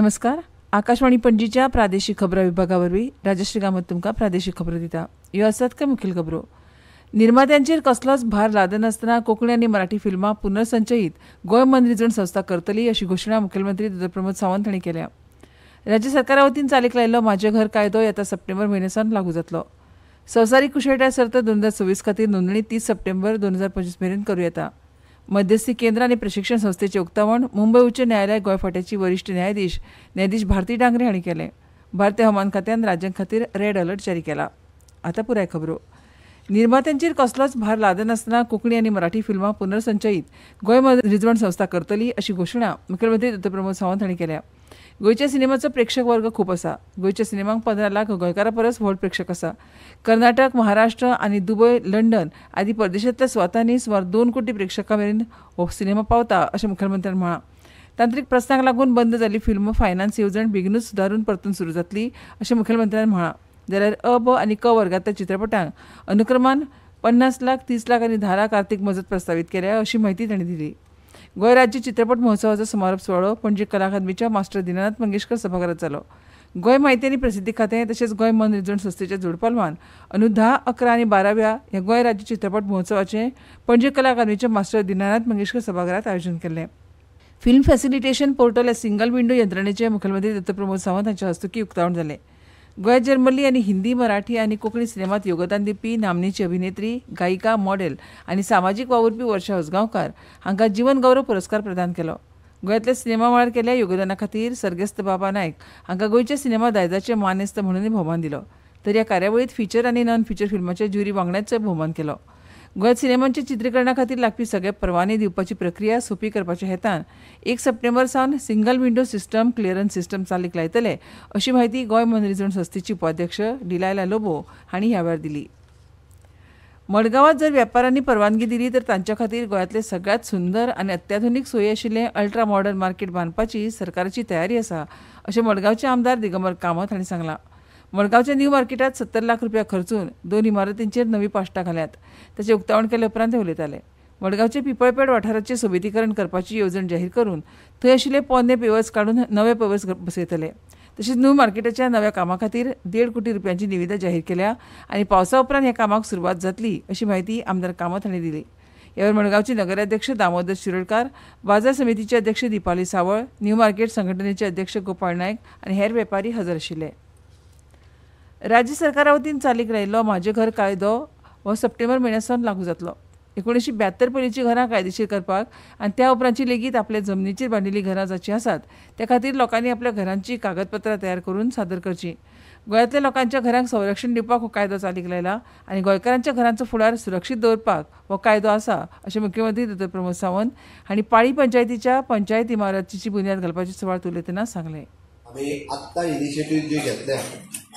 नमस्कार. आकाशवाणी पणजीच्या प्रादेशीक खबरां विभागावरवीं राजश्री कामत तुमकां प्रादेशीक खबरो दिता. ह्यो आसात कांय मुखेल खबरो. निर्मात्यांचेर कसलोच भार लादनासतना कोंकणी आनी मराठी फिल्मां पुनर्संचयीत गोंय मनरिजवण संस्था करतली अशी घोशणा मुखेलमंत्री डॉ. प्रमोद सावंत हांणी केल्या. राज्य सरकारा वतीन चालीक लायिल्लो माझे घर कायदो येता सप्टेंबर म्हयन्यासावन लागू जातलो. संवसारीक कुशळटाय सर्त 2024 खातीर नोंदणी 30 सप्टेंबर 2025 मेरेन करूं येता. मध्यस्थी केंद्र आनी प्रशिक्षण संस्थेचे उक्तावण मुंबय उच्च न्यायालय गोंय फांट्याची वरिश्ठ न्यायाधीश भारती डांगरे हांणी केलें. भारतीय हवामान खात्यान राज्यां खातीर रेड अलर्ट जारी केला. आतां पुराय खबरो. निर्मात्यांचेर कसलोच भार लादनासतना कोंकणी आनी मराठी फिल्मां पुनर्संचयीत गोंय मनरिजवण संस्था करतली अशी घोशणा मुखेलमंत्री डॉ. प्रमोद सावंत हांणी केल्या. गोंयच्या सिनेमाचो प्रेक्षक वर्ग खूप आसा. गोंयच्या सिनेमांक 15 लाख गोंयकारां परस व्हड प्रेक्षक आसा. कर्नाटक, महाराष्ट्र आनी दुबय, लंडन आदी परदेशांतल्या सुवातांनी सुमार 2 कोटी प्रेक्षकां मेरेन हो सिनेमा पावता अशें मुखेलमंत्र्यान म्हळां. तांत्रीक प्रस्नाक लागून बंद जाल्ली फिल्म फायनान्स येवजण बेगीनूच सुदारून परतून सुरू जातली अशें मुखेलमंत्र्यान म्हळां. जाल्यार अ, ब आनी क वर्गांतल्या चित्रपटांक अनुक्रमान 50 लाख, 30 लाख आनी 10 लाख आर्थीक मजत प्रस्तावीत केल्या अशी माहिती तांणी दिली. गोंय राज्य चित्रपट महोत्सवाचो समारोप सुवाळो पणजी कला अकादमीच्या मास्टर दिनानाथ मंगेशकर सभाघरांत जालो. गोंय म्हायती आनी प्रसिद्धी खातें तशेंच गोंय मनरिजवण संस्थेच्या जोडपालवान अंदू 10, 11 आनी 12व्या ह्या गोंय राज्य चित्रपट महोत्सवाचें पणजी कला अकादमीच्या मास्टर दिनानाथ मंगेशकर सभाघरांत आयोजन केल्लें. फिल्म फॅसिलिटेशन पोर्टल ह्या सिंगल विंडो यंत्रणेचें मुखेलमंत्री डॉ. प्रमोद सावंत हांच्या हस्तुकीं उक्तावण जालें. गोंयांत जल्मल्ली आनी हिंदी, मराठी आनी कोंकणी सिनेमांत योगदान दिवपी नामनेची अभिनेत्री, गायिका, मॉडेल आनी सामाजीक वावुरपी वर्षा उसगांवकार हांकां जीवन गौरव पुरस्कार प्रदान केलो. गोंयांतल्या सिनेमा मळार केल्ल्या योगदाना खातीर सर्गेस्त बाबा नायक हांकां गोंयच्या सिनेमा दायजाचे मानेस्त म्हणूनय भोवमान दिलो. तर ह्या कार्यावळींत फिचर आनी नॉन फिचर फिल्माच्या ज्युरी वांगड्याचोय भोवमान केलो. गोंयांत सिनेमांच्या चित्रीकरणा खातीर लागपी सगळे परवाने दिवपाची प्रक्रिया सोपी करपाच्या हेतान 1 सप्टेंबर सावन single window system clearance system चालीक लायतले अशी माहिती गोंय मनरिजवण संस्थेची उपाध्यक्ष डिलायला लोबो हांणी ह्या वेळार दिली. मडगांवांत जर वेपाऱ्यांनी परवानगी दिली तर तांच्या खातीर गोंयांतले सगळ्यात सुंदर आनी अत्याधुनीक सोयी आशिल्लें अल्ट्रा मॉडर्न मार्केट बांदपाची सरकाराची तयारी आसा अशें मडगांवचे आमदार दिगंबर कामत हांणी सांगलां. मडगांवच्या न्यू मार्केटांत 70 लाख रुपया खर्चून 2 इमारतींचेर नवी पाश्टां घाल्यात. ताचें उक्तावण केले उपरांत ते उलयताले. मडगांवचे पिपळपेट वाठाराचें सोबितीकरण करपाची येवजण जाहीर करून थंय आशिल्ले पोरणे पेवर्स काडून नवे पेवर्स बसयतले. तशेंच न्यू मार्केटाच्या नव्या कामा खातीर 1.5 कोटी रुपयांची निविदा जाहीर केल्या आनी पावसा उपरांत ह्या कामाक सुरवात जातली अशी माहिती आमदार कामत हांणी दिली. ह्या वेळार मडगांवचे नगराध्यक्ष दामोदर शिरोडकार, बाजार समितीचे अध्यक्ष दिपाली सावळ, न्यू मार्केट संघटनेचे अध्यक्ष गोपाळ नायक आनी हेर वेपारी हजर आशिल्ले. राज्य सरकारा वतीन चालीक लायिल्लो माझे घर कायदो हो सप्टेंबर म्हयन्यासावन लागू जातलो. 1972 पयलींची घरां कायदेशीर करपाक आनी त्या उपरांतची लेगीत आपल्या जमनीचेर बांदिल्लीं घरां जावचीं आसात त्या खातीर लोकांनी आपल्या घरांची कागदपत्रां तयार करून सादर करचीं. गोंयांतल्या लोकांच्या घरांक संरक्षण दिवपाक हो कायदो चालीक लायला आनी गोंयकारांच्या घरांचो फुडार सुरक्षीत दवरपाक हो कायदो आसा अशें मुख्यमंत्री डॉ. प्रमोद सावंत हांणी पाळी पंचायतीच्या पंचायत इमारतीची बुन्याद घालपाच्या सुवाळ्यात उलयतना सांगलें. आम्ही आत्ता इनिशिएटिव्ह जे घेतल्या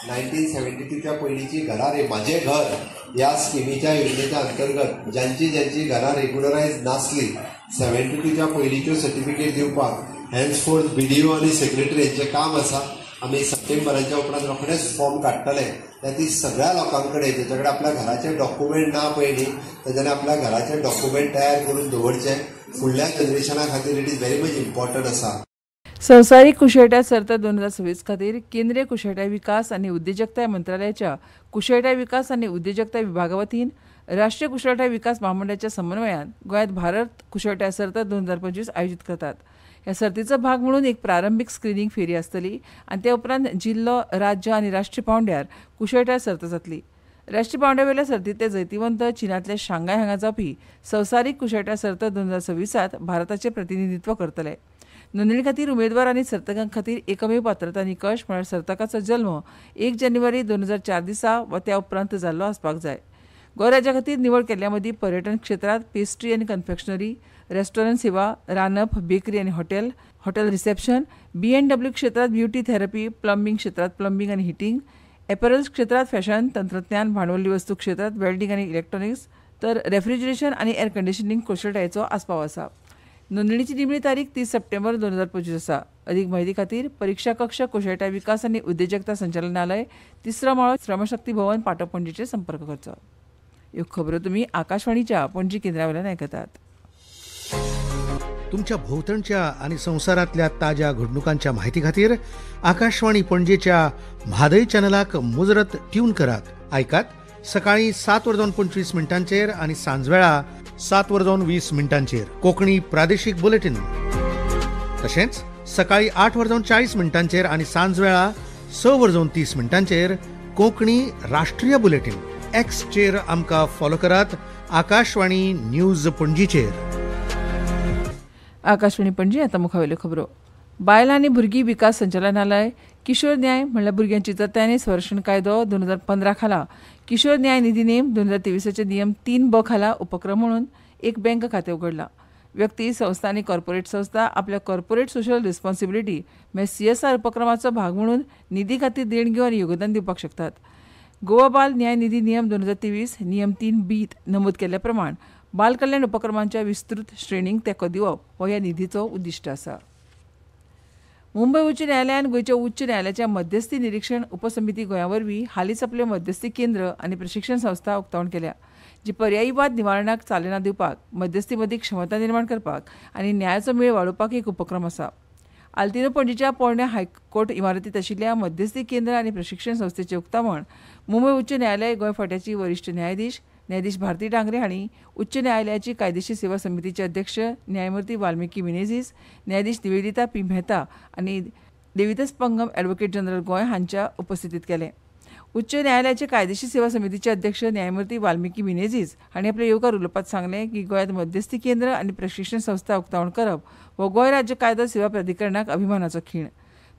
1972च्या पयलींची घरां रे माझे घर या स्किमीच्या योजनेच्या अंतर्गत ज्यांची घरां रेग्युलरायज नासली 72च्या पयलींच्यो सर्टिफिकेट दिवपाक हेन्सफोर्थ BDO आनी सेक्रेटरी यांचें काम आसा. आम्ही सप्टेंबराच्या उपरांत रोखडेच फॉर्म काडटले. ती सगळ्या लोकांकडे ज्याच्या कडेन आपल्या घराचे डॉक्युमेंट ना पयलीं तेच्यानी आपल्या घराचे डॉक्युमेंट तयार करून दवरचे. फुडल्या जनरेशना खातीर it is very much important आसा. संवसारीक कुशळटाय सर्त 2024 खातीर केंद्रीय कुशळटाय विकास आनी उद्देजकताय मंत्रालयाच्या कुशळटाय विकास आनी उद्देजकताय विभागा वतीन राष्ट्रीय कुशळटाय विकास महामंडळाच्या समन्वयान गोंयांत भारत कुशळटाय सर्त 2025 आयोजीत करतात. ह्या सर्तीचो भाग म्हणून एक प्रारंभीक स्क्रिनींग फेरी आसतली आनी त्या उपरांत जिल्लो, राज्य आनी राष्ट्रीय पांवड्यार कुशळटाय सर्त जातली. राष्ट्रीय पांवड्या वयल्या सर्तींतले जैतिवंत चीनांतल्या शांघाय हांगा जावपी संवसारीक कुशळटाय सर्त 2026 भारताचें प्रतिनिधित्व करतले. नोंदणी खातीर उमेदवार आनी सर्तकां खातीर एकमेव पात्रता निकश म्हळ्यार सर्तकाचो जल्म 1 जानेवारी 2004 दिसा वा त्या उपरांत जाल्लो आसपाक जाय. गोंय राज्या खातीर निवड केल्ल्या मदीं पर्यटन क्षेत्रांत पेस्ट्री आनी कन्फेक्शनरी, रेस्टॉरंट सेवा, रांदप, बेकरी आनी हॉटेल रिसेप्शन, B&W क्षेत्रांत ब्युटी थेरपी, प्लंबिंग क्षेत्रांत प्लंबिंग आनी हिटिंग, एपरल्स क्षेत्रांत फॅशन, तंत्रज्ञान, भांडवली वस्तू क्षेत्रांत वेल्डिंग आनी इलेक्ट्रॉनिक्स, तर रेफ्रिजरेशन आनी एअर कंडिशनिंग कुशळटायेचो आस्पाव आसा. नोंदणीची निमणी तारीख 30 सप्टेंबर 2025 आसा. अधिक म्हायती खातीर परीक्षा कक्ष कुशळटाय विकास आनी उद्देजकता संचालनालय, 3रो माळो, श्रमशक्ती भवन, पाटो पणजीचेर संपर्क करचो. ह्यो खबरो तुमी आकाशवाणीच्या पणजी केंद्रा वयल्यान आयकतात. तुमच्या भोवतणच्या आणि संसारातल्या ताज्या घडणुकांच्या माहिती खातीर आकाशवाणी पणजेच्या म्हादय चॅनलाक मुजरत ट्यून करात. ऐकात सकाळी 7:25 आणि सांजवेळा 7:20 कोंकणी प्रादेशीक बुलेटिन. तशेंच सकाळी 8:40 आणि सांजवेळा 6:30 कोंकणी राष्ट्रीय बुलेटिन. एक्सचेर आमकां फॉलो करात. आकाशवाणी न्यूज पणजीचेर. आकाशवाणी पणजी आतां मुखावेल्यो खबरो. बायलां आनी भुरगीं विकास संचालनालय किशोर न्याय म्हणल्यार भुरग्यांची जतनाय आनी संरक्षण कायदो 2015 खाला किशोर न्याय निधी नेम 2023 नियम 3 खाला उपक्रम म्हणून एक बँक खातें उघडलां. व्यक्ती, संस्था आनी कॉर्पोरेट संस्था आपल्या कॉर्पोरेट सोशल रिस्पॉन्सिबिलिटी म्हणजे CSR उपक्रमाचो भाग म्हणून निधी खातीर देणग्यो आनी योगदान दिवपाक शकतात. गोवा बाल न्याय निधी नियम 2023 नियम 3 नमूद केल्ल्या प्रमाण बाल कल्याण उपक्रमांच्या विस्तृत श्रेणीक तेंको दिवप हो ह्या निधीचो उद्दिश्ट आसा. मुंबय उच्च न्यायालयान गोंयच्या उच्च न्यायालयाच्या मध्यस्थी निरीक्षण उपसमिती गोंया वरवीं हालींच आपले मध्यस्थी केंद्र आनी प्रशिक्षण संस्था उक्तावण केल्या, जी पर्यायी वाद निवारणाक चालना दिवपाक, मध्यस्थी मदीं क्षमता निर्माण करपाक आनी न्यायाचो मेळ वाडोवपाक एक उपक्रम आसा. आल्तिनो पणजीच्या पोरण्या हायकोर्ट इमारतींत आशिल्ल्या मध्यस्थी केंद्र आनी प्रशिक्षण संस्थेचें उक्तावण मुंबय उच्च न्यायालय गोंय फांट्याची वरिश्ठ न्यायाधीश भारती डांगरे हांणी उच्च न्यायालयाची कायदेशीर सेवा समितीचे अध्यक्ष न्यायमूर्ती वाल्मिकी मिनेझीस, न्यायाधीश निवेदिता पी मेहता आनी देविदास पंगम ॲडव्होकेट जनरल गोंय हांच्या उपस्थितीत केलें. उच्च न्यायालयाचे कायदेशीर सेवा समितीचे अध्यक्ष न्यायमूर्ती वाल्मिकी मिनेझीस हांणी आपल्या येवकार उलोवपांत सांगलें की गोंयांत मध्यस्थी केंद्र आनी प्रशिक्षण संस्था उक्तावण करप हो गोंय राज्य कायदो सेवा प्राधिकरणाक अभिमानाचो खीण.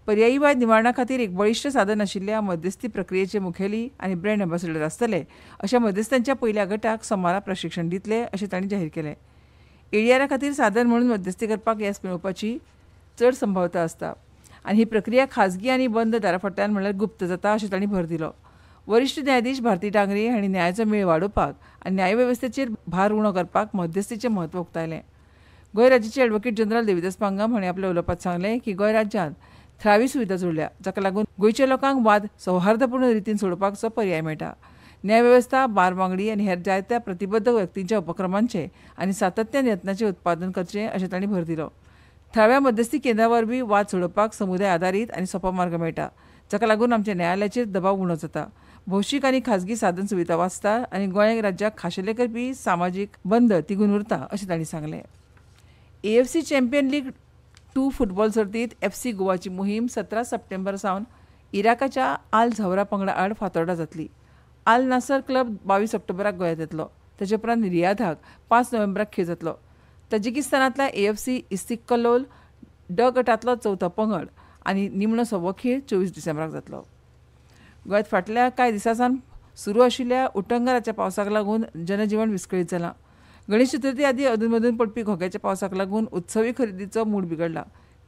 पर्यायी वाद निवारणा खातीर एक बळिश्ठ साधन आशिल्ल्या मध्यस्थी प्रक्रियेचे मुखेली आनी ब्रँड अँबॅसेडर आसतले अशा मध्यस्थांच्या पयल्या गटाक सोमारा प्रशिक्षण दितले अशें तांणी जाहीर केलें. ADR खातीर साधन म्हणून मध्यस्थी करपाक येस मेळोवपाची चड संभावता आसता आनी ही प्रक्रिया खाजगी आनी बंद दाराफाटल्यान म्हणल्यार गुप्त जाता अशें तांणी भर दिलो. वरिश्ठ न्यायाधीश भारती डांगरे हांणी न्यायाचो मेळ वाडोवपाक आनी न्यायवेवस्थेचेर भार उणो करपाक मध्यस्थीचें म्हत्व उक्तायलें. गोंय राज्याचे ॲडव्होकेट जनरल देविदास पांगम हांणी आपल्या उलोवपांत सांगलें की गोंय राज्यांत थळावी सुविधा जोडल्या, जाका लागून गोंयच्या लोकांक वाद सौहार्दपूर्ण रितीन सोडोवपाचो पर्याय मेळटा. न्यायवेवस्था बार वांगडी आनी हेर जायत्या प्रतिबद्ध व्यक्तींच्या उपक्रमांचे आनी सातत्यान यत्नाचें उत्पादन करचें अशें तांणी भर दिलो. थळाव्या मध्यस्थी केंद्रा वरवीं वाद सोडोवपाक समुदाय आदारीत आनी सोंपो मार्ग मेळटा, जाका लागून आमच्या न्यायालयाचेर दबाव उणो जाता. भौशीक आनी खाजगी साधन सुविधा वाचता आनी गोंय राज्याक खाशेले करपी सामाजीक बंद तिगून उरता अशें तांणी सांगलें. AFC चॅम्पियन लीग 2 फुटबॉल सर्तींत FC गोवाची मोहीम 17 सप्टेंबर सावन इराकाच्या आल झवरा पंगडा आड फातोर्डा जातली. आल नासर क्लब 22 ऑक्टोबराक गोंयांत येतलो. ताचे उपरांत रियाधाक 5 नोव्हेंबराक खेळ जातलो. तजिकिस्तानांतल्या AFC इस्तिक्कलोल ड गटांतलो 4थो पंगड आनी निमणो 6वो खेळ 24 डिसेंबराक जातलो. गोंयांत फाटल्या कांय दिसांसावन सुरू आशिल्ल्या उटंगराच्या पावसाक लागून जनजीवन विस्कळीत जालां. गणेश चतुर्थी आदी अदून पडपी घोग्याच्या पावसाक लागून उत्सवी खरेदीचो मूड बिगडला.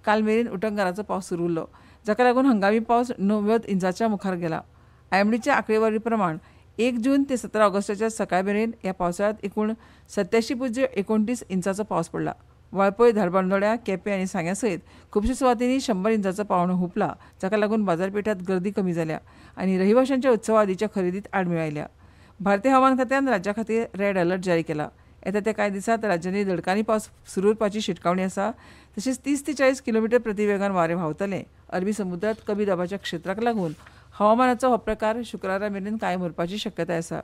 काल मेरेन उटंगराचो पावस सुरू उरलो, जाका लागून हंगामी पावस 90 इंचाच्या मुखार गेला. IMDच्या आंकडेवारी प्रमाण 1 जून ते 17 ऑगस्टाच्या सकाळ मेरेन ह्या पावसाळ्यांत एकूण 87.29 इंचाचो पावस पडला. वाळपय, धारबांदोड्या, केपें आनी सांग्या सयत खुबश्या सुवातींनी 100 इंचाचो पावणो हुंपला, जाका लागून बाजारपेठांत गर्दी कमी जाल्या आनी रहिवाशांच्या उत्सवा आदींच्या खरेदीत आडमेळ आयल्या. भारतीय हवामान खात्यान राज्या खातीर रेड अलर्ट जारी केला. येता त्या कांय दिसांत राज्यांनी दडकानी पावस सुरू उरपाची शिटकावणी आसा. तशेंच 30 ते 40 किलोमीटर प्रति वेगान वारें व्हांवतले. अरबी समुद्रांत कमी दाबाच्या क्षेत्राक लागून हवामानाचो हो प्रकार शुक्रारा मेरेन कायम उरपाची शक्यताय आसा.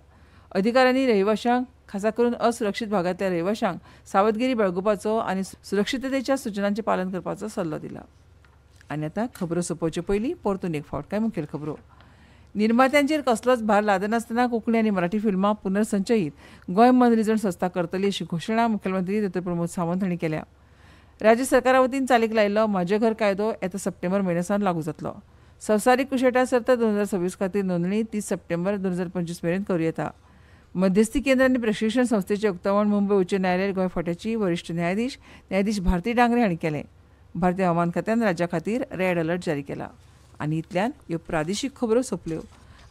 अधिकाऱ्यांनी रहिवाशांक, खासा करून असुरक्षीत भागांतल्या रहिवाशांक सावधगिरी बाळगुपाचो आनी सुरक्षिततेच्या सुचनांचें पालन करपाचो सल्लो दिला. आनी आतां खबरो सोंपोवचे पयलीं परतून एक फावट कांय मुखेल खबरो. निर्मात्यांचेर कसलोच भार लादनासतना कोंकणी आनी मराठी फिल्मां पुनर्संचयीत गोंय मनरिजवण संस्था करतली अशी घोशणा मुखेलमंत्री डॉ प्रमोद सावंत हांणी केल्या. राज्य सरकारा वतीन चालीक लायिल्लो म्हाजें घर कायदो येता सप्टेंबर म्हयन्या सावन लागू जातलो. संवसारीक कुशळटाय सर्त 2026 खातीर नोंदणी 30 सप्टेंबर 2025 मेरेन करूं येता. मध्यस्थी केंद्र आनी प्रशिक्षण संस्थेचें उक्तावण मुंबय उच्च न्यायालय गोंय फांट्याची वरिश्ठ न्यायाधीश भारती डांगरे हांणी केलें. भारतीय हवामान खात्यान राज्या खातीर रेड अलर्ट जारी केला. आनी इतल्यान ह्यो प्रादेशीक खबरो सोंपल्यो.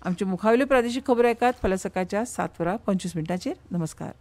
आमच्यो मुखावेल्यो प्रादेशीक खबरो ऐकात फाल्यां सकाळच्या 7:25 नमस्कार.